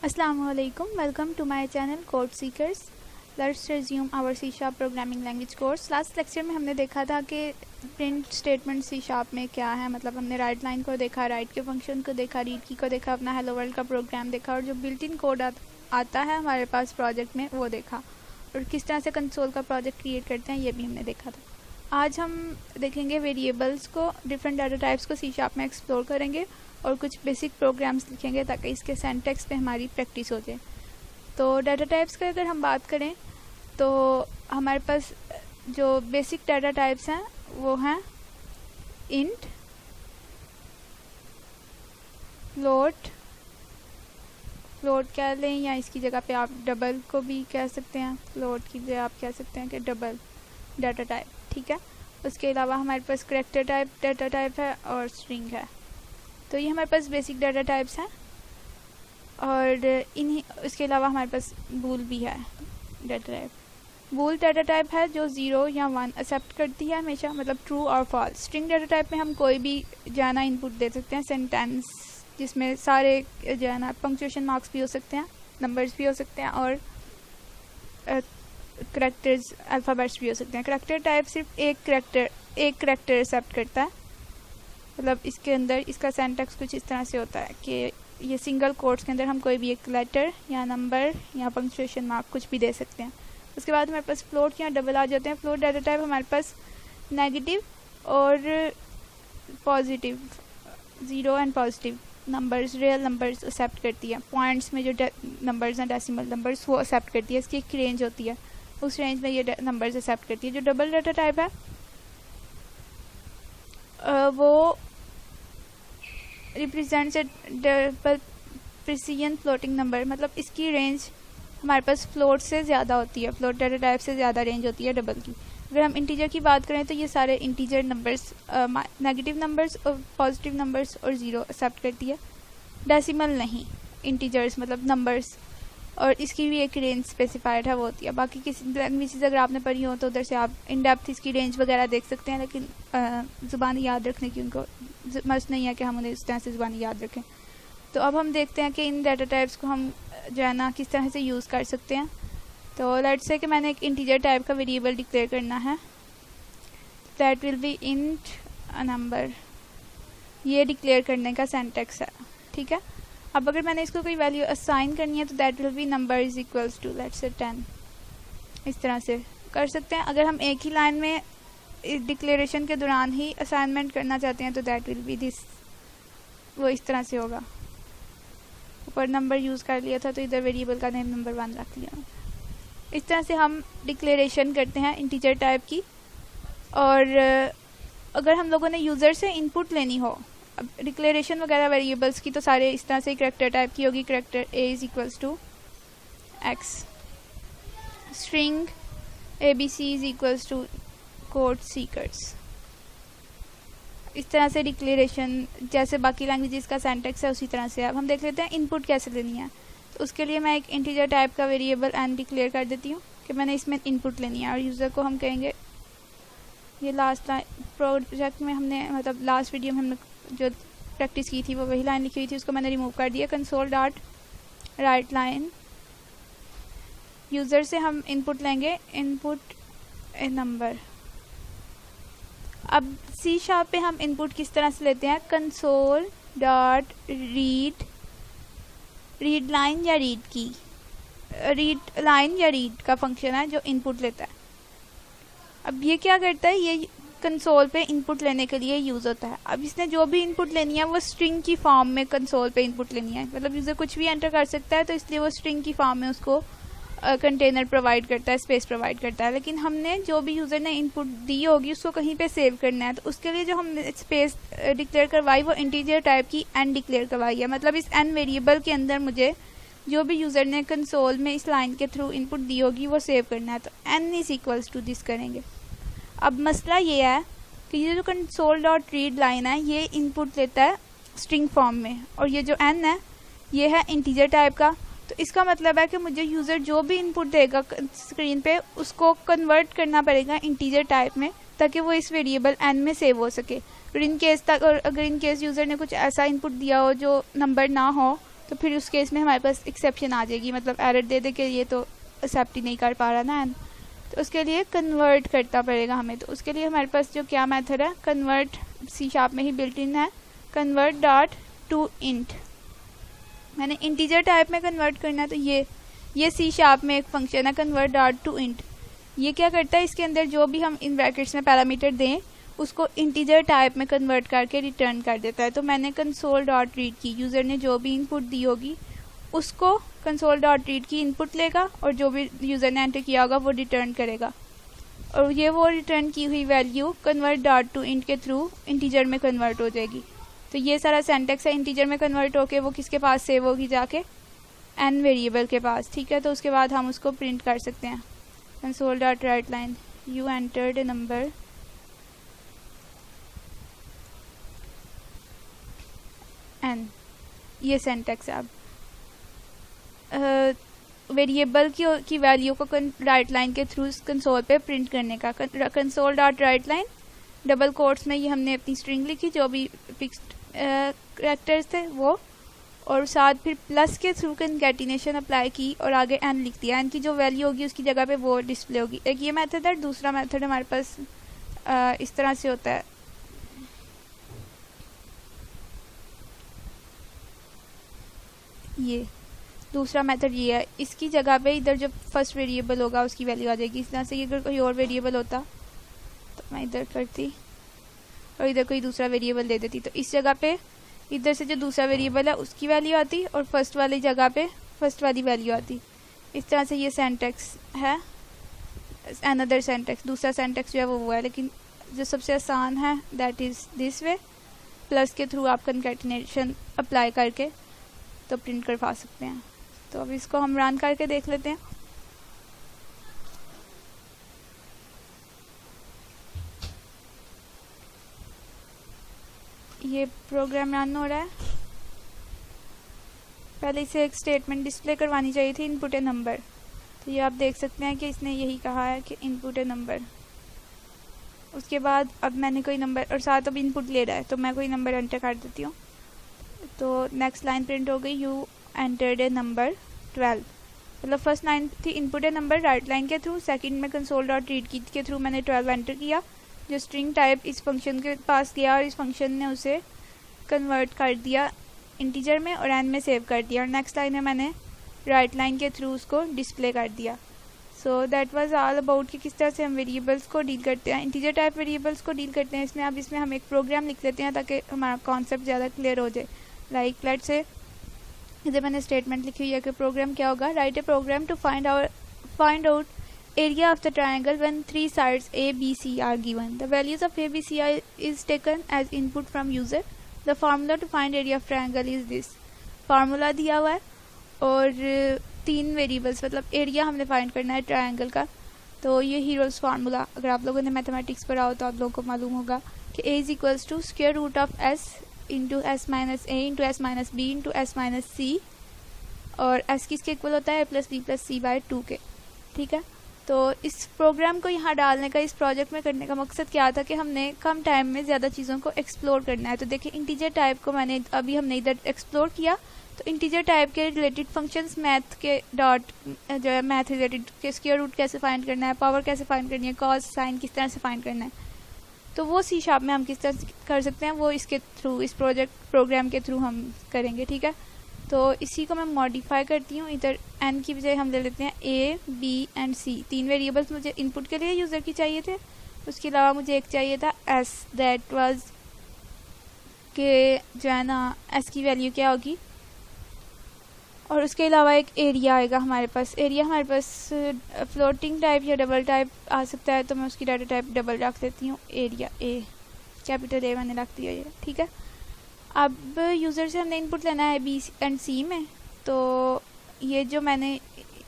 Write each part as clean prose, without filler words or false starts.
Assalamualaikum. Welcome to my channel Code Seekers. Let's resume our C# programming language course. Last lecture में हमने देखा था कि print statement C# में क्या है, मतलब हमने राइट लाइन को देखा, राइट के फंक्शन को देखा, रीड की को देखा, अपना हेलो वर्ल्ड का प्रोग्राम देखा और जो बिल्ट इन कोड आता है हमारे पास प्रोजेक्ट में वो देखा, और किस तरह से कंसोल का प्रोजेक्ट क्रिएट करते हैं ये भी हमने देखा था। आज हम देखेंगे वेरिएबल्स को, डिफरेंट डाटा टाइप्स को C# में एक्सप्लोर करेंगे और कुछ बेसिक प्रोग्राम्स लिखेंगे ताकि इसके सिंटैक्स पे हमारी प्रैक्टिस हो जाए। तो डाटा टाइप्स का अगर हम बात करें तो हमारे पास जो बेसिक डाटा टाइप्स हैं वो हैं इंट, फ्लोट क्या लें या इसकी जगह पे आप डबल को भी कह सकते हैं, फ्लोट की जगह आप कह सकते हैं कि डबल डाटा टाइप, ठीक है। उसके अलावा हमारे पास करैक्टर टाइप डाटा टाइप है और स्ट्रिंग है। तो ये हमारे पास बेसिक डाटा टाइप्स हैं और इन्हीं इसके अलावा हमारे पास बूल भी है डाटा टाइप। बूल डाटा टाइप है जो 0 या 1 एक्सेप्ट करती है हमेशा, मतलब ट्रू और फॉल्स। स्ट्रिंग डाटा टाइप में हम कोई भी जाना इनपुट दे सकते हैं, सेंटेंस जिसमें सारे जाना पंक्चुएशन मार्क्स भी हो सकते हैं, नंबर्स भी हो सकते हैं और करैक्टर्स अल्फ़ाबेट्स भी हो सकते हैं। करैक्टर टाइप सिर्फ एक करैक्टर एक्सेप्ट करता है, मतलब इसके अंदर इसका सिंटैक्स कुछ इस तरह से होता है कि ये सिंगल कोट्स के अंदर हम कोई भी एक लेटर या नंबर या पंक्चुएशन मार्क कुछ भी दे सकते हैं। उसके बाद हमारे पास फ्लोट या डबल आ जाते हैं। फ्लोट डाटा टाइप हमारे पास नेगेटिव और positive, 0 and positive numbers, real numbers accept करती है। पॉइंट्स में जो नंबर्स हैं डेसिमल नंबर्स वो एक्सेप्ट करती है, इसकी एक रेंज होती है, उस रेंज में ये नंबर्स एक्सेप्ट करती है। जो डबल डाटा टाइप है वो represents double precision floating number, मतलब इसकी रेंज हमारे पास फ्लोट से ज़्यादा होती है, फ्लोट डाटा टाइप से ज़्यादा रेंज होती है डबल की। अगर हम इंटीजर की बात करें तो ये सारे इंटीजर नंबर्स, नेगेटिव नंबर्स और पॉजिटिव नंबर्स और 0 एक्सेप्ट करती है, डेसिमल नहीं, इंटीजर्स मतलब नंबर्स, और इसकी भी एक रेंज स्पेसिफाइड है वो होती है। बाकी किसी लैंग्वेज अगर आपने पढ़ी हो तो उधर से आप इन डेप्थ इसकी रेंज वगैरह देख सकते हैं, लेकिन ज़ुबानी याद रखने की उनको मस्त नहीं है कि हम उन्हें इस तरह से ज़ुबानी याद रखें। तो अब हम देखते हैं कि इन डाटा टाइप्स को हम जो है ना किस तरह से यूज़ कर सकते हैं। तो लेट्स से कि मैंने एक इंटीजर टाइप का वेरिएबल डिक्लेयर करना है, that will B int a number, ये डिक्लेयर करने का सिंटैक्स है, ठीक है। अब अगर मैंने इसको कोई वैल्यू असाइन करनी है तो that will be number is equals to let's say 10, इस तरह से कर सकते हैं। अगर हम एक ही लाइन में डिक्लेरेशन के दौरान ही असाइनमेंट करना चाहते हैं तो दैट विल बी दिस, वो इस तरह से होगा। ऊपर नंबर यूज़ कर लिया था तो इधर वेरिएबल का नेम नंबर 1 रख लिया। इस तरह से हम डिक्लेरेशन करते हैं इंटीजर टाइप की। और अगर हम लोगों ने यूज़र से इनपुट लेनी हो, अब डिक्लेरेशन वगैरह वेरिएबल्स की तो सारे इस तरह से करैक्टर टाइप की होगी, character a is equals to x, string abc is equals to code seekers. इस तरह से डिक्लेरेशन जैसे बाकी लैंग्वेजेस का सिंटैक्स है उसी तरह से। अब हम देख लेते हैं इनपुट कैसे लेनी है। तो उसके लिए मैं एक इंटीजर टाइप का वेरिएबल n डिक्लेयर कर देती हूँ कि मैंने इसमें इनपुट लेनी है, और यूज़र को हम कहेंगे, ये लास्ट प्रोजेक्ट में हमने मतलब लास्ट वीडियो में हमने जो प्रैक्टिस की थी वो वही लाइन लिखी हुई थी, उसको मैंने रिमूव कर दिया। Console dot write line, user से हम इनपुट लेंगे इनपुट ए नंबर। अब C# पे हम इनपुट किस तरह से लेते हैं, कंसोल डॉट रीड लाइन या रीड की, रीड लाइन या रीड का फंक्शन है जो इनपुट लेता है। अब ये क्या करता है, ये कंसोल पे इनपुट लेने के लिए यूज़ होता है। अब इसने जो भी इनपुट लेनी है वो स्ट्रिंग की फॉर्म में कंसोल पे इनपुट लेनी है, मतलब यूज़र कुछ भी एंटर कर सकता है तो इसलिए वो स्ट्रिंग की फॉर्म में उसको कंटेनर प्रोवाइड करता है, स्पेस प्रोवाइड करता है। लेकिन हमने जो भी यूज़र ने इनपुट दी होगी उसको कहीं पे सेव करना है, तो उसके लिए जो हमने स्पेस डिक्लेयर करवाई वो इंटीजर टाइप की n डिक्लेयर करवाई है। मतलब इस n वेरिएबल के अंदर मुझे जो भी यूज़र ने कंसोल में इस लाइन के थ्रू इनपुट दी होगी वो सेव करना है, तो n is equals to this करेंगे। अब मसला ये है कि ये जो कंसोल डॉट रीड लाइन है ये इनपुट लेता है स्ट्रिंग फॉर्म में, और ये जो n है ये है इंटीजर टाइप का। तो इसका मतलब है कि मुझे यूज़र जो भी इनपुट देगा स्क्रीन पे उसको कन्वर्ट करना पड़ेगा इंटीजर टाइप में, ताकि वो इस वेरिएबल n में सेव हो सके। और अगर इन केस यूज़र ने कुछ ऐसा इनपुट दिया हो जो नंबर ना हो तो फिर उस केस में हमारे पास एक्सेप्शन आ जाएगी, मतलब एरर दे दे के ये तो एक्सेप्ट ही नहीं कर पा रहा ना एन, तो उसके लिए कन्वर्ट करना पड़ेगा हमें। तो उसके लिए हमारे पास जो क्या मेथड है, कन्वर्ट सी शार्प में ही बिल्ट इन है, कन्वर्ट डॉट टू इंट। मैंने इंटीजर टाइप में कन्वर्ट करना है, तो ये सी शार्प में एक फंक्शन है कन्वर्ट डॉट टू इंट। ये क्या करता है, इसके अंदर जो भी हम इन ब्रैकेट्स में पैरामीटर दें उसको इंटीजर टाइप में कन्वर्ट करके रिटर्न कर देता है। तो मैंने कंसोल डॉट रीड की, यूज़र ने जो भी इनपुट दी होगी उसको कंसोल डॉट रीड की इनपुट लेगा और जो भी यूज़र ने एंटर किया होगा वो रिटर्न करेगा, और ये वो रिटर्न की हुई value convert dot to int के थ्रू इंटीजर में कन्वर्ट हो जाएगी। तो ये सारा सिंटैक्स है, इंटीजर में कन्वर्ट होके वो किसके पास सेव होगी, जाके एन वेरिएबल के पास, ठीक है। तो उसके बाद हम उसको प्रिंट कर सकते हैं, console dot write line you entered a number n, ये सिंटैक्स है। अब वेरिएबल की वैल्यू को राइट लाइन के थ्रू कंसोल पे प्रिंट करने का, console dot write line double quotes में ये हमने अपनी स्ट्रिंग लिखी जो भी फिक्स्ड कैरेक्टर्स थे वो, और साथ फिर प्लस के थ्रू कंकैटिनेशन अप्लाई की और आगे एन लिख दिया, एन की जो वैल्यू होगी उसकी जगह पे वो डिस्प्ले होगी। एक ये मेथड है। दूसरा मेथड हमारे पास इस तरह से होता है, ये दूसरा मेथड ये है, इसकी जगह पे इधर जो फर्स्ट वेरिएबल होगा उसकी वैल्यू आ जाएगी। इस तरह से अगर कोई और वेरिएबल होता तो मैं इधर करती और इधर कोई दूसरा वेरिएबल दे देती, तो इस जगह पे इधर से जो दूसरा वेरिएबल है उसकी वैल्यू आती और फर्स्ट वाली जगह पे फर्स्ट वाली वैल्यू आती। इस तरह से ये सिंटैक्स है। अनदर सिंटैक्स, दूसरा सिंटैक्स जो है वो है, लेकिन जो सबसे आसान है that is this way, plus के थ्रू आप कंकैटिनेशन अप्लाई करके तो प्रिंट करवा सकते हैं। तो अब इसको हम रन करके देख लेते हैं। ये प्रोग्राम रन हो रहा है। पहले इसे एक स्टेटमेंट डिस्प्ले करवानी चाहिए थी, इनपुट ए नंबर। तो ये आप देख सकते हैं कि इसने यही कहा है कि इनपुट ए नंबर। उसके बाद अब मैंने कोई नंबर, और साथ अब इनपुट ले रहा है तो मैं कोई नंबर एंटर कर देती हूँ। तो नेक्स्ट लाइन प्रिंट हो गई, यू एंटर्ड ए नंबर 12। मतलब फर्स्ट लाइन थी input a number right line के थ्रू, सेकंड में कंसोल डॉट रीड की के थ्रू मैंने 12 एंटर किया, जो स्ट्रिंग टाइप इस फंक्शन के पास गया और इस फंक्शन ने उसे कन्वर्ट कर दिया इंटीजर में और एन में सेव कर दिया। और नेक्स्ट लाइन में मैंने राइट लाइन के थ्रू उसको डिस्प्ले कर दिया। So that was all about कि किस तरह से हम वेरिएबल्स को डील करते हैं, इंटीजर टाइप वेरिएबल्स को डील करते हैं। इसमें अब इसमें हम एक प्रोग्राम लिख लेते हैं ताकि हमारा कॉन्सेप्ट ज़्यादा क्लियर हो जाए। लाइक लेट्स से इधर मैंने स्टेटमेंट लिखी हुई है कि प्रोग्राम क्या होगा, write a program to find out area of the triangle when three sides A, B, C are given. The values of A, B, C is taken as input from user. The formula to find area of triangle is this. Formula दिया हुआ है और 3 variables, मतलब area हमने find करना है triangle का। तो ये हीरोज फार्मूला अगर आप लोगों ने मैथमेटिक्स पढ़ा हो तो आप लोगों को मालूम होगा कि A is equals to square root of S into S minus A into S minus B into S minus C, और S किसके इक्वल होता है A plus B plus C by 2 के। ठीक है, तो इस प्रोग्राम को यहाँ डालने का, इस प्रोजेक्ट में करने का मकसद क्या था कि हमने कम टाइम में ज़्यादा चीज़ों को एक्सप्लोर करना है। तो देखिए इंटीजर टाइप को मैंने अभी हमने इधर एक्सप्लोर किया, तो इंटीजर टाइप के रिलेटेड फंक्शंस मैथ के डॉट जो है मैथ रिलेटेड के स्क्वायर रूट कैसे फाइंड करना है, पावर कैसे फाइंड करनी है, कॉस साइन किस तरह से फाइंड करना है, तो वो सी शार्प में हम किस तरह से कर सकते हैं वो इसके थ्रू, इस प्रोग्राम के थ्रू हम करेंगे। ठीक है, तो इसी को मैं मॉडिफाई करती हूँ। इधर एन की बजाय हम ले लेते हैं ए, बी एंड सी। 3 वेरिएबल्स मुझे इनपुट के लिए यूज़र की चाहिए थे, उसके अलावा मुझे एक चाहिए था एस, दैट वाज के जो है ना एस की वैल्यू क्या होगी, और उसके अलावा एक एरिया आएगा हमारे पास। एरिया हमारे पास फ्लोटिंग टाइप या डबल टाइप आ सकता है, तो मैं उसकी डाटा टाइप डबल रख देती हूँ, एरिया ए, कैपिटल ए मैंने रख दिया ये। ठीक है, अब यूज़र से हमने इनपुट लेना है बी एंड सी में। तो ये जो मैंने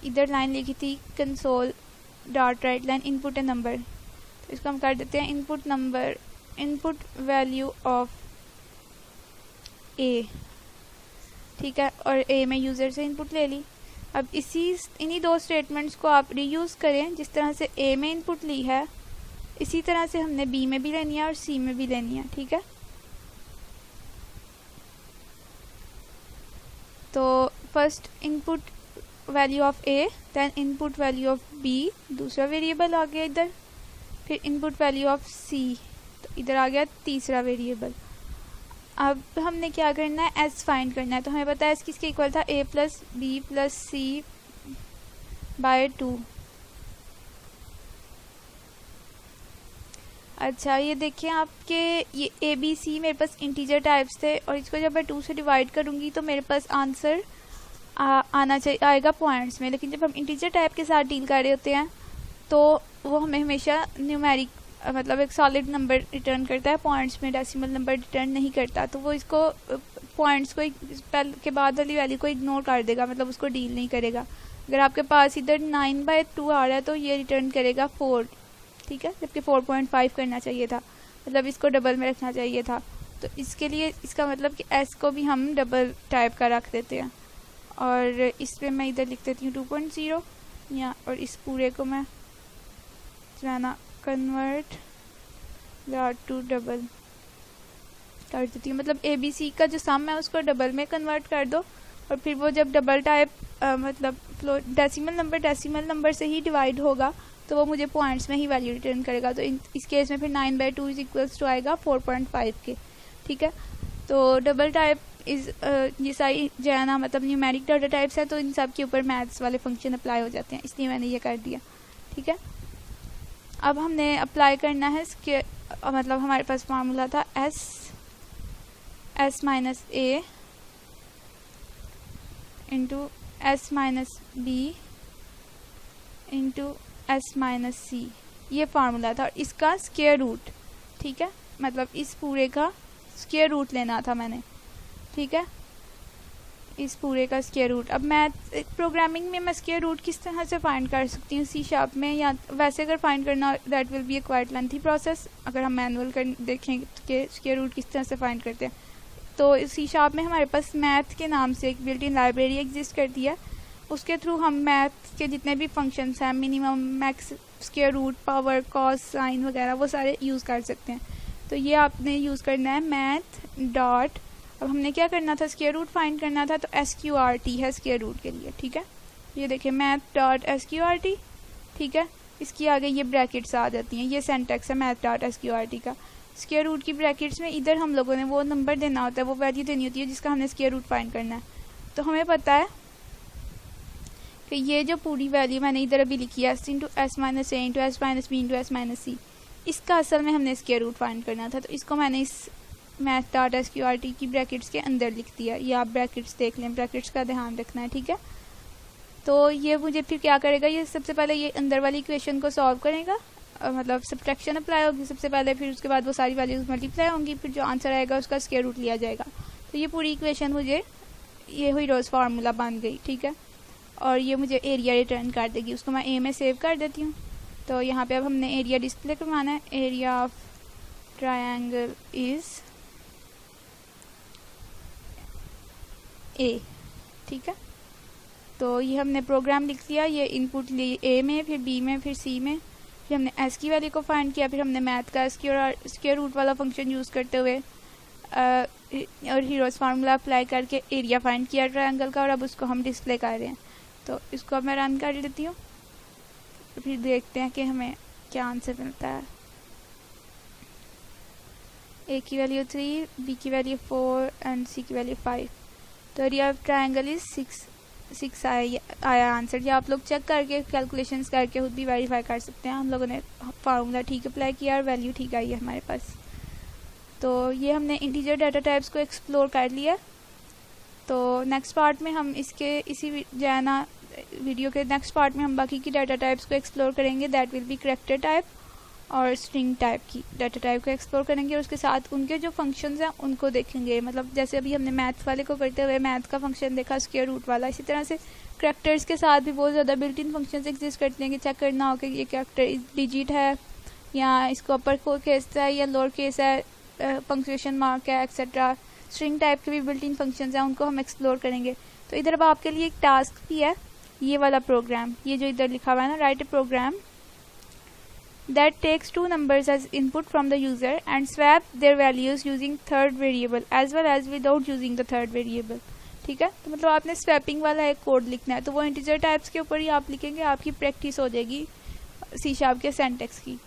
इधर लाइन लिखी थी console dot write line input a number, तो इसको हम कर देते हैं input number, input value of a. ठीक है, और ए में यूज़र से इनपुट ले ली। अब इन्हीं 2 स्टेटमेंट्स को आप रीयूज़ करें, जिस तरह से ए में इनपुट ली है इसी तरह से हमने बी में भी लेनी है और सी में भी लेनी है। ठीक है, तो first input value of a, then input value of b, दूसरा वेरिएबल आ गया इधर, फिर इनपुट वैल्यू ऑफ सी, तो इधर आ गया तीसरा वेरिएबल। अब हमने क्या करना है, एस फाइंड करना है। तो हमें पता है एस किसके इक्वल था, ए प्लस बी प्लस सी बाय 2। अच्छा ये देखिए आपके ये ए बी सी मेरे पास इंटीजर टाइप्स थे, और इसको जब मैं 2 से डिवाइड करूँगी तो मेरे पास आंसर आना चाहिए, आएगा पॉइंट्स में। लेकिन जब हम इंटीजर टाइप के साथ डील कर रहे होते हैं तो वो हमें हमेशा न्यूमेरिक मतलब एक सॉलिड नंबर रिटर्न करता है, पॉइंट्स में डेसिमल नंबर रिटर्न नहीं करता। तो वो इसको पॉइंट्स को पहले के बाद वाली वैल्यू को इग्नोर कर देगा, मतलब उसको डील नहीं करेगा। अगर आपके पास इधर 9/2 आ रहा है तो ये रिटर्न करेगा 4, ठीक है, जबकि 4.5 करना चाहिए था, मतलब इसको डबल में रखना चाहिए था। तो इसके लिए इसका मतलब कि एस को भी हम डबल टाइप का रख देते हैं, और इस पर मैं इधर लिख देती हूँ 2.0 या, और इस पूरे को मैं जो है ना कन्वर्ट टू डबल कर देती हूँ। मतलब ए बी सी का जो सम है उसको डबल में कन्वर्ट कर दो, और फिर वो जब डबल टाइप मतलब डेसिमल नंबर से ही डिवाइड होगा तो वो मुझे पॉइंट्स में ही वैल्यू रिटर्न करेगा। तो इस केस में फिर 9/2 इज इक्वल्स टू आएगा 4.5 के, ठीक है। तो डबल टाइप इज ये सारी जो है ना मतलब न्यूमेरिक डाटा टाइप्स है, तो इन सब के ऊपर मैथ्स वाले फंक्शन अप्लाई हो जाते हैं, इसलिए मैंने ये कर दिया, ठीक है। अब हमने अप्लाई करना है इसके मतलब हमारे पास फार्मूला था s minus a into s minus b into s minus c, ये फार्मूला था, और इसका स्क्वायर रूट, ठीक है, मतलब इस पूरे का स्क्वायर रूट लेना था मैंने, ठीक है, इस पूरे का स्क्वायर रूट। अब मैथ प्रोग्रामिंग में मैं स्क्वायर रूट किस तरह से फाइंड कर सकती हूँ सी शार्प में, या वैसे अगर फाइंड करना that will B A quite lengthy process. अगर हम मैनुअल कर देखें कि स्क्वायर रूट किस तरह से फाइंड करते हैं, तो सी शार्प में हमारे पास मैथ के नाम से एक बिल्ट इन लाइब्रेरी एग्जिस्ट करती है, उसके थ्रू हम मैथ के जितने भी फंक्शंस हैं, minimum, max, square root, power, cos, sine वगैरह, वो सारे यूज़ कर सकते हैं। तो ये आपने यूज़ करना है मैथ डॉट, अब हमने क्या करना था, स्क्वायर रूट फाइंड करना था, तो SQRT है स्क्वायर रूट के लिए, ठीक है। ये देखिए मैथ डॉट SQRT, ठीक है, इसकी आगे ये ब्रैकेट्स आ जाती हैं, ये सेंटेक्स है मैथ डॉट SQRT का। स्क्वायर रूट की ब्रैकेट्स में इधर हम लोगों ने वो नंबर देना होता है, वो वैल्यू देनी होती है जिसका हमने स्क्वायर रूट फाइंड करना है। तो हमें पता है कि ये जो पूरी वैल्यू मैंने इधर अभी लिखी है S into s minus a into s minus b into s minus c, इसका असल में हमने स्क्वायर रूट फाइंड करना था। तो इसको मैंने इस मैथ डॉट SQRT की ब्रैकेट्स के अंदर लिख दिया, ये आप ब्रैकेट्स देख लें, ब्रैकेट्स का ध्यान रखना है, ठीक है। तो ये मुझे फिर क्या करेगा, ये सबसे पहले ये अंदर वाली इक्वेशन को सॉल्व करेगा, मतलब सब्ट्रैक्शन अप्लाई होगी सबसे पहले, फिर उसके बाद वो सारी वैल्यूज मल्टीप्लाई होंगी, फिर जो आंसर आएगा उसका स्क्वायर रूट लिया जाएगा। तो ये पूरी इक्वेशन मुझे ये हुई रोज फार्मूला बन गई, ठीक है, और ये मुझे एरिया रिटर्न कर देगी, उसको मैं ए में सेव कर देती हूँ। तो यहाँ पे अब हमने एरिया डिस्प्ले करवाना है, area of triangle is a, ठीक है। तो ये हमने प्रोग्राम लिख लिया, ये इनपुट ली ए में, फिर बी में, फिर सी में, फिर हमने एस की वैल्यू को फाइंड किया, फिर हमने मैथ का स्क्वायर रूट वाला फंक्शन यूज़ करते हुए और हीरोज फार्मूला अप्लाई करके एरिया फाइंड किया ट्रायंगल का, और अब उसको हम डिस्प्ले कर रहे हैं। तो इसको अब मैं रन कर लेती हूँ, फिर देखते हैं कि हमें क्या आंसर मिलता है। ए की वैल्यू 3, बी की वैल्यू 4 एंड सी की वैल्यू 5। तो एरिया ऑफ ट्रायंगल इज 6 आया आंसर। या आप लोग चेक करके कैलकुलेशंस करके खुद भी वेरीफाई कर सकते हैं। हम लोगों ने फार्मूला ठीक अप्लाई किया और वैल्यू ठीक आई है हमारे पास। तो ये हमने इंटीजर डाटा टाइप्स को एक्सप्लोर कर लिया। तो नेक्स्ट पार्ट में हम इसी जाना वीडियो के नेक्स्ट पार्ट में हम बाकी की डाटा टाइप्स को एक्सप्लोर करेंगे। That will B character type और स्ट्रिंग टाइप की डाटा टाइप को एक्सप्लोर करेंगे, और उसके साथ उनके जो फंक्शंस हैं उनको देखेंगे। मतलब जैसे अभी हमने मैथ वाले को करते हुए मैथ का फंक्शन देखा, स्क्वायर रूट वाला, इसी तरह से करैक्टर्स के साथ भी बहुत ज़्यादा बिल्ट इन फंक्शंस एग्जिस्ट करते हैं कि चेक करना हो कि ये करैक्टर डिजिट है या इसको अपर केस है या लोअर केस है, पंक्चुएशन मार्क है, एक्सेट्रा। स्ट्रिंग टाइप के भी बिल्ट इन फंक्शंस हैं, उनको हम एक्सप्लोर करेंगे। तो इधर अब आपके लिए एक टास्क भी है, ये वाला प्रोग्राम, ये जो इधर लिखा हुआ है ना, write a program that takes two numbers as input from the user and swap their values using third variable as well as without using the third variable। ठीक है। तो मतलब आपने स्वैपिंग वाला एक कोड लिखना है, तो वो इंटीजर टाइप्स के ऊपर ही आप लिखेंगे, आपकी प्रैक्टिस हो जाएगी सी शार्प के सिंटैक्स की।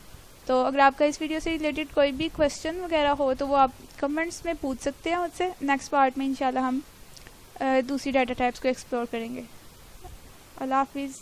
तो अगर आपका इस वीडियो से रिलेटेड कोई भी क्वेश्चन वगैरह हो तो वो आप कमेंट्स में पूछ सकते हैं मुझसे। नेक्स्ट पार्ट में इंशाल्लाह हम दूसरी डाटा टाइप्स को एक्सप्लोर करेंगे। अल्लाह हाफिज़।